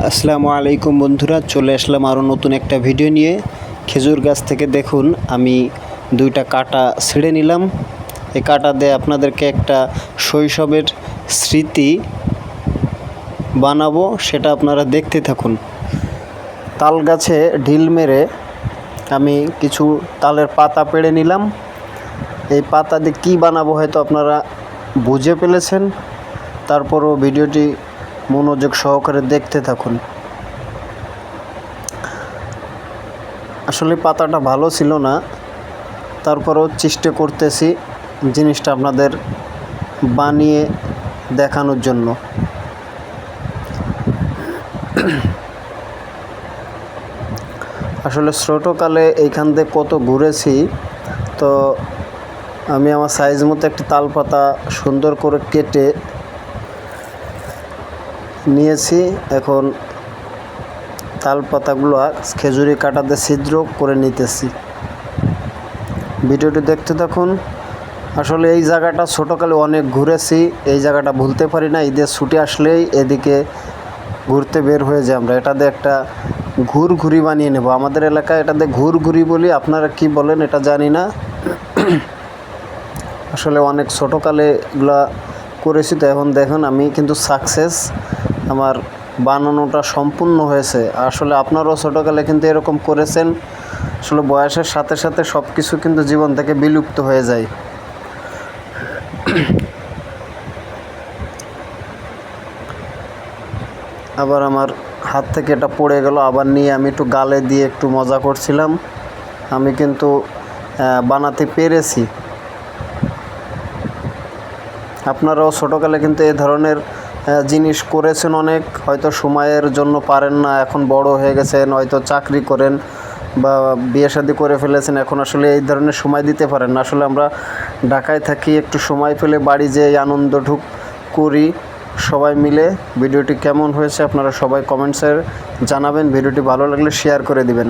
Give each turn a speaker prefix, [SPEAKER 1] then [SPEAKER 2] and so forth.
[SPEAKER 1] আসসালামু আলাইকুম বন্ধুরা, চলে আসলাম আরও নতুন একটা ভিডিও নিয়ে। খেজুর গাছ থেকে দেখুন আমি দুইটা কাঁটা ছিঁড়ে নিলাম। এই কাঁটা দিয়ে আপনাদেরকে একটা শৈশবের স্মৃতি বানাবো, সেটা আপনারা দেখতে থাকুন। তাল গাছে ঢিল মেরে আমি কিছু তালের পাতা পেড়ে নিলাম। এই পাতা দিয়ে কী বানাবো হয়তো আপনারা বুঝে ফেলেছেন, তারপরও ভিডিওটি মনোযোগ সহকারে দেখতে থাকুন। আসলে পাতাটা ভালো ছিল না, তারপরও চেষ্টা করতেছি জিনিসটা আপনাদের বানিয়ে দেখানোর জন্য। আসলে ছোটোকালে এইখান থেকে কত ঘুরেছি, তো আমি আমার সাইজ মতো একটা তাল পাতা সুন্দর করে কেটে নিয়েছি। এখন তাল পাতাগুলো খেজুরি কাঁটাতে ছিদ্র করে নিতেছি। ভিডিওটি দেখতে থাকুন। আসলে এই জায়গাটা ছোটোকালে অনেক ঘুরেছি, এই জায়গাটা ভুলতে পারি না। ঈদের ছুটি আসলেই এদিকে ঘুরতে বের হয়ে যাই আমরা। এটাতে একটা ঘুরঘুরি বানিয়ে নেব। আমাদের এলাকায় এটাতে ঘুরঘুরি বলি, আপনারা কি বলেন এটা জানি না। আসলে অনেক ছোটোকালে এগুলা করেছি, তো এখন দেখুন আমি কিন্তু সাকসেস, আমার বানানোটা সম্পূর্ণ হয়েছে। আসলে আপনারাও ছোটোকালে কিন্তু এরকম করেছেন। আসলে বয়সের সাথে সাথে সব কিছু কিন্তু জীবন থেকে বিলুপ্ত হয়ে যায়। আবার আমার হাত থেকে এটা পড়ে গেল, আবার নিয়ে আমি একটু গালে দিয়ে একটু মজা করছিলাম। আমি কিন্তু বানাতে পেরেছি। আপনারাও ছোটোকালে কিন্তু এই ধরনের জিনিস করেছেন অনেক, হয়তো সময়ের জন্য পারেন না, এখন বড় হয়ে গেছেন, হয়তো চাকরি করেন বা বিয়ে শাদী করে ফেলেছেন, এখন আসলে এই ধরনের সময় দিতে পারেন না। আসলে আমরা ঢাকায় থাকি, একটু সময় পেলে বাড়ি যেয়ে আনন্দটুক করি সবাই মিলে। ভিডিওটি কেমন হয়েছে আপনারা সবাই কমেন্টসে জানাবেন। ভিডিওটি ভালো লাগলে শেয়ার করে দিবেন।